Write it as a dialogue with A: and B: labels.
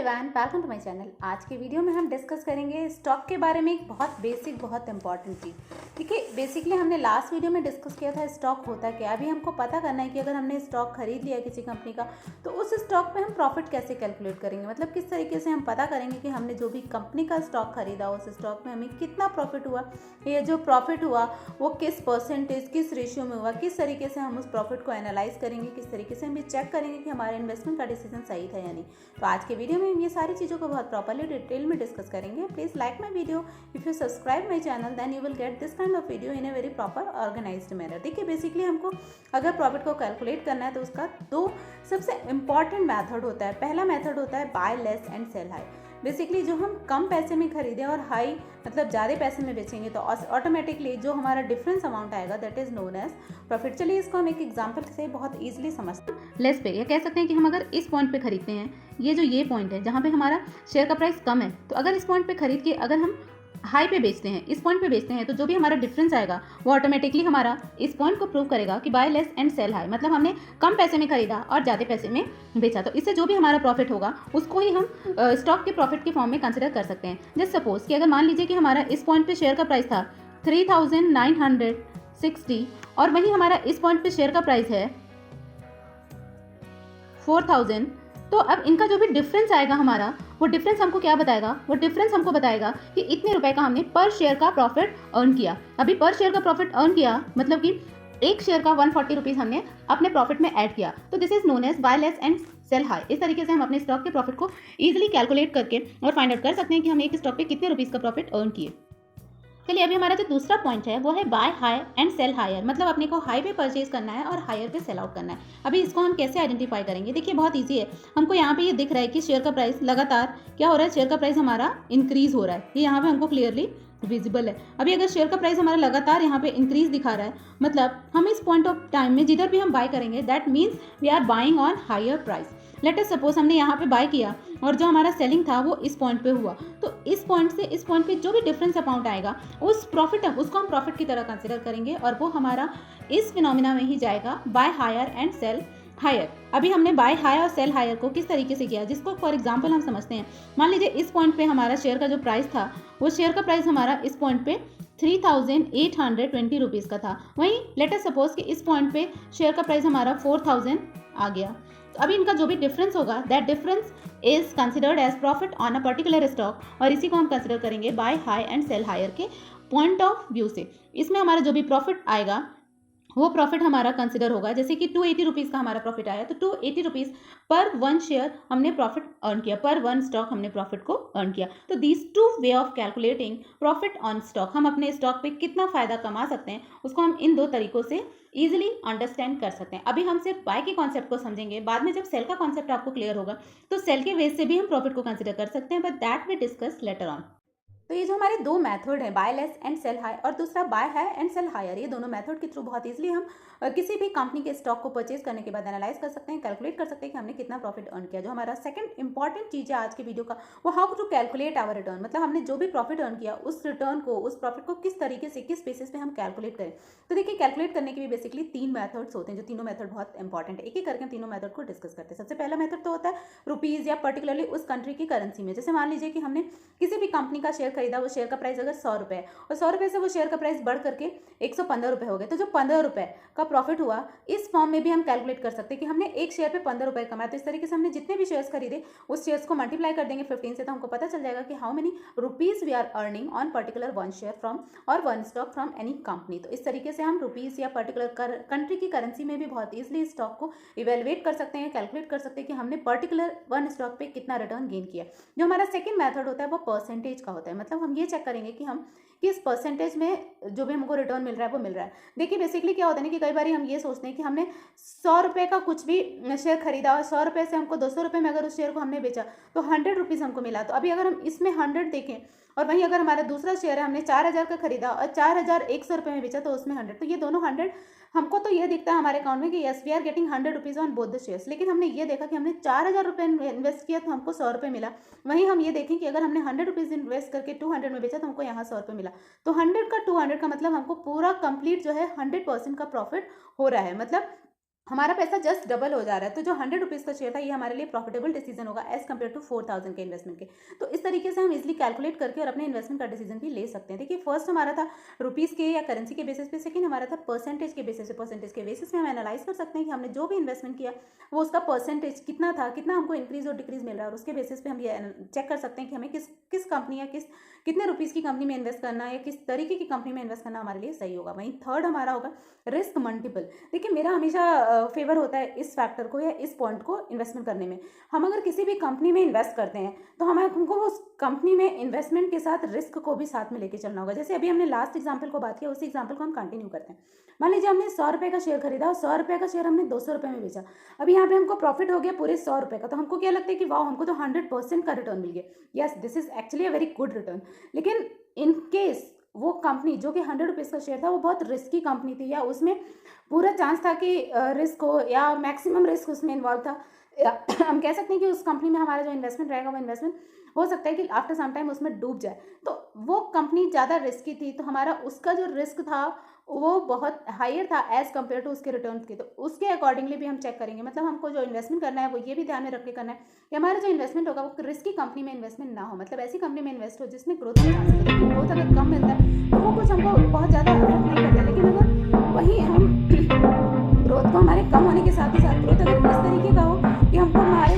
A: Everyone, welcome to my channel. आज के video में हम डिस्कस करेंगे स्टॉक के बारे में एक बहुत बेसिक, बहुत इंपॉर्टेंट चीज़। देखिए, बेसिकली हमने लास्ट वीडियो में डिस्कस किया था स्टॉक होता क्या। अभी हमको पता करना है कि अगर हमने स्टॉक खरीद लिया किसी कंपनी का, तो उस स्टॉक पे हम प्रॉफिट कैसे कैलकुलेट करेंगे, मतलब किस तरीके से हम पता करेंगे कि हमने जो भी कंपनी का स्टॉक खरीदा उस स्टॉक में हमें कितना प्रॉफिट हुआ। ये जो प्रॉफिट हुआ वो किस परसेंटेज, किस रेशियो में हुआ, किस तरीके से हम उस प्रॉफिट को एनालाइज करेंगे, किस तरीके से हम ये चेक करेंगे कि हमारे इन्वेस्टमेंट का डिसीजन सही था या नहीं। तो आज के वीडियो में हम ये सारी चीज़ों को बहुत प्रॉपर्ली डिटेल में डिस्कस करेंगे। Please like my video, if you subscribe my channel then you will get this kind of video in a very proper organised manner. देखिए, बेसिकली हमको अगर प्रॉफिट को कैलकुलेट करना है तो उसका दो सबसे इंपॉर्टेंट मेथड होता है। पहला मेथड होता है buy less and sell high. Basically जो हम कम पैसे में खरीदें और हाई मतलब ज़्यादा पैसे में बेचेंगे तो ऑटोमेटिकली जो हमारा डिफरेंस अमाउंट आएगा that is known as profit. चलिए इसको हम एक एग्जांपल से बहुत इजीली समझते हैं। लेस पे, या कह सकते हैं कि हम अगर इस पॉइंट पे खरीदते हैं, ये पॉइंट है जहाँ पे हमारा शेयर का प्राइस कम है, तो अगर इस पॉइंट पे खरीद के अगर हम हाई पे बेचते हैं, इस पॉइंट पे बेचते हैं, तो जो भी हमारा डिफरेंस आएगा वो ऑटोमेटिकली हमारा इस पॉइंट को प्रूव करेगा कि buy less and sell high, मतलब हमने कम पैसे में खरीदा और ज़्यादा पैसे में बेचा। तो इससे जो भी हमारा प्रॉफिट होगा उसको ही हम स्टॉक के प्रॉफिट के फॉर्म में कंसिडर कर सकते हैं। जस्ट सपोज कि अगर मान लीजिए कि हमारा इस पॉइंट पे शेयर का प्राइस था 3960 और वहीं हमारा इस पॉइंट पे शेयर का प्राइस है 4000, तो अब इनका जो भी डिफरेंस आएगा हमारा, वो डिफरेंस हमको क्या बताएगा? वो डिफरेंस हमको बताएगा कि इतने रुपए का हमने पर शेयर का प्रॉफिट अर्न किया। अभी पर शेयर का प्रॉफिट अर्न किया मतलब कि एक शेयर का 140 रुपीज़ हमने अपने प्रॉफिट में ऐड किया। तो this is known as buy less and sell high. इस तरीके से हम अपने स्टॉक के प्रॉफिट को इजीली कैलकुलेट करके और फाइंड आउट कर सकते हैं कि हम एक स्टॉक पे कितने रुपीज़ का प्रॉफिट अर्न किए। चलिए, अभी हमारा जो दूसरा पॉइंट है वो है buy high and sell higher, मतलब अपने को हाई पे परचेज करना है और हायर पे सेल आउट करना है। अभी इसको हम कैसे आइडेंटिफाई करेंगे? देखिए, बहुत इजी है। हमको यहाँ पे ये दिख रहा है कि शेयर का प्राइस लगातार क्या हो रहा है, शेयर का प्राइस हमारा इंक्रीज हो रहा है। ये यहाँ पे हमको क्लियरली विजिबल है। अभी अगर शेयर का प्राइस हमारा लगातार यहाँ पे इंक्रीज दिखा रहा है, मतलब हम इस पॉइंट ऑफ टाइम में जिधर भी हम बाय करेंगे that means we are buying on higher price. Let us suppose हमने यहाँ पे बाय किया और जो हमारा सेलिंग था वो इस पॉइंट पे हुआ, तो इस पॉइंट से इस पॉइंट पे जो भी डिफरेंस अमाउंट आएगा उस प्रॉफिट उसको हम प्रॉफिट की तरह कंसिडर करेंगे और वो हमारा इस फिनोमिना में ही जाएगा buy higher and sell higher. अभी हमने बाय हाई और सेल हायर को किस तरीके से किया, जिसको फॉर एग्जांपल हम समझते हैं। मान लीजिए इस पॉइंट पे हमारा शेयर का जो प्राइस था, वो शेयर का प्राइस हमारा इस पॉइंट पे 3820 रुपीज़ का था। वहीं लेट अस सपोज कि इस पॉइंट पे शेयर का प्राइस हमारा 4000 आ गया। तो अभी इनका जो भी डिफरेंस होगा that difference is considered as profit on a particular stock, और इसी को हम कंसिडर करेंगे buy high and sell higher के पॉइंट ऑफ व्यू से। इसमें हमारा जो भी प्रॉफिट आएगा वो प्रॉफिट हमारा कंसिडर होगा, जैसे कि 280 रुपीज़ का हमारा प्रॉफिट आया, तो 280 रुपीज़ पर वन शेयर हमने प्रॉफिट अर्न किया, पर वन स्टॉक हमने प्रॉफिट को अर्न किया। तो these two way of calculating profit on stock, हम अपने स्टॉक पे कितना फायदा कमा सकते हैं उसको हम इन दो तरीकों से इजिली अंडरस्टैंड कर सकते हैं। अभी हम सिर्फ बाय के कॉन्सेप्ट को समझेंगे, बाद में जब सेल का कॉन्सेप्ट आपको क्लियर होगा तो सेल के वेज से भी हम प्रॉफिट को कंसिडर कर सकते हैं, but that we discuss later on. तो ये जो हमारे दो मेथड है, buy less and sell high और दूसरा buy high and sell higher, ये दोनों मेथड के थ्रू बहुत इजीली हम किसी भी कंपनी के स्टॉक को परचेज करने के बाद एनालाइज कर सकते हैं, कैलकुलेट कर सकते हैं कि हमने कितना प्रॉफिट अर्न किया। जो हमारा सेकंड इंपॉर्टेंट चीज़ है आज के वीडियो का, वो how to calculate our return, मतलब हमने जो भी प्रॉफिट अर्न किया उस रिटर्न को, उस प्रॉफिट को किस तरीके से, किस बेसिस पे हम कैलकुलेट करें। तो देखिए, कैलकुलेट करने के भी बेसिकली तीन मेथड्स होते हैं, जो तीनों मेथड बहुत इंपॉर्टेंट है। एक एक करके हम तीनों मेथड को डिस्कस करते हैं। सबसे पहला मेथड तो होता है रुपीज़ या पर्टिकुलरली उस कंट्री की करेंसी में। जैसे मान लीजिए कि हमने किसी भी कंपनी का शेयर खरीदा, वो शेयर का प्राइस अगर 100 रुपये है और 100 रुपये से वो शेयर का प्राइस बढ़ करके 115 रुपये हो गए, तो जो 15 रुपये का प्रॉफिट हुआ इस फॉर्म में भी हम कैलकुलेट कर सकते हैं कि हमने एक शेयर पे 15 रुपये कमाया। तो इस तरीके से हमने जितने भी शेयर्स खरीदे उस शेयर्स को मल्टीप्लाई कर देंगे 15 से, तो हमको पता चल जाएगा कि how many rupees we are earning on particular one share from और one stock from any company. तो इस तरीके से हम रुपीज़ या पर्टिकुलर कंट्री की करेंसी में भी बहुत ईजिली स्टॉक को इवेलुएट कर सकते हैं, कैलकुलेट कर सकते हैं कि हमने पर्टिकुलर वन स्टॉक पे कितना रिटर्न गेन किया। जो हमारा सेकेंड मेथड होता है वो परसेंटेज का होता है, मतलब हम ये चेक करेंगे कि हम किस परसेंटेज में जो भी हमको रिटर्न मिल रहा है वो मिल रहा है। देखिए, बेसिकली क्या होता है ना कि कई बार हम ये सोचते हैं कि हमने 100 रुपये का कुछ भी शेयर खरीदा और 100 रुपये से हमको 200 रुपये में अगर उस शेयर को हमने बेचा तो 100 रुपीज़ हमको मिला। तो अभी अगर हम इसमें 100 देखें और वहीं अगर हमारा दूसरा शेयर है, हमने 4000 का खरीदा और 4100 रुपये में बेचा, तो उसमें 100, तो ये दोनों 100 हमको तो ये दिखता है हमारे अकाउंट में कि yes we are getting 100 rupees on both the shares. लेकिन हमने ये देखा कि हमने 4000 रुपये इन्वेस्ट किया तो हमको 100 रुपये मिला। वहीं हम ये देखें कि अगर हमने 100 रुपीज़ इन्वेस्ट करके 200 में बेचा तो हमको यहाँ 100 रुपये मिला। तो 100 का 200 का मतलब हमको पूरा कंप्लीट जो है 100% का प्रॉफिट हो रहा है। मतलब हमारा पैसा जस्ट डबल हो जा रहा है। तो जो 100 रुपीज़ का शेयर था ये हमारे लिए प्रॉफिटेबल डिसीजन होगा एज कम्पेयर टू 4000 के इन्वेस्टमेंट के। तो इस तरीके से हम इजिली कैलकुलेट करके और अपने इन्वेस्टमेंट का डिसीजन भी ले सकते हैं। देखिए फर्स्ट हमारा था रुपीज़ के या करेंसी के बेसिस पे, सेकंड हमारा था परसेंटेज के बेसिस पे। परसेंटेज के बेसिस पे हम एनालाइज कर सकते हैं कि हमने जो भी इन्वेस्टमेंट किया वो उसका परसेंटेज कितना था, कितना हमको इंक्रीज और डिक्रीज मिल रहा है, और उसके बेसिस पे हम ये चेक कर सकते हैं कि हमें किस कंपनी या कितने रुपीज़ की कंपनी में इन्वेस्ट करना है या किस तरीके की कंपनी में इन्वेस्ट करना हमारे लिए सही होगा। वहीं थर्ड हमारा होगा रिस्क मल्टीपल। देखिए मेरा हमेशा फेवर होता है इस फैक्टर को या इस पॉइंट को इन्वेस्टमेंट करने में। हम अगर किसी भी कंपनी में इन्वेस्ट करते हैं तो हमको उस कंपनी में इन्वेस्टमेंट के साथ रिस्क को भी साथ में लेके चलना होगा। जैसे अभी हमने लास्ट एग्जांपल को बात किया, उसी एग्जांपल को हम कंटिन्यू करते हैं। मान लीजिए हमने 100 रुपये का शेयर खरीदा और 100 रुपये का शेयर हमने 200 रुपये में बेचा। अभी यहाँ पे हमको प्रॉफिट हो गया पूरे 100 रुपये का, तो हमको क्या लगता है कि वाह हमको तो 100% का रिटर्न मिल गया। Yes, this is actually a very good return. लेकिन इन केस वो कंपनी जो कि 100 रुपीज़ का शेयर था वो बहुत रिस्की कंपनी थी, या उसमें पूरा चांस था कि रिस्क हो या मैक्सिमम रिस्क उसमें इन्वॉल्व था, या हम कह सकते हैं कि उस कंपनी में हमारा जो इन्वेस्टमेंट रहेगा वो इन्वेस्टमेंट हो सकता है कि आफ्टर सम टाइम उसमें डूब जाए। तो वो कंपनी ज़्यादा रिस्की थी, तो हमारा उसका जो रिस्क था वो बहुत हायर था एज़ कम्पेयर टू उसके रिटर्न के। तो उसके अकॉर्डिंगली भी हम चेक करेंगे। मतलब हमको जो इन्वेस्टमेंट करना है वो ये भी ध्यान में रख के करना है कि हमारा जो इन्वेस्टमेंट होगा वो रिस्की कंपनी में इन्वेस्टमेंट ना हो। मतलब ऐसी कंपनी में इन्वेस्ट हो जिसमें ग्रोथ का चांस है। ग्रोथ अगर कम मिलता है तो वो कुछ हमको बहुत ज़्यादा अफेक्ट नहीं करता, लेकिन अगर वहीं हम ग्रोथ को हमारे कम होने के साथ ही साथ ग्रोथ अगर इस तरीके का हो कि हमको हमारे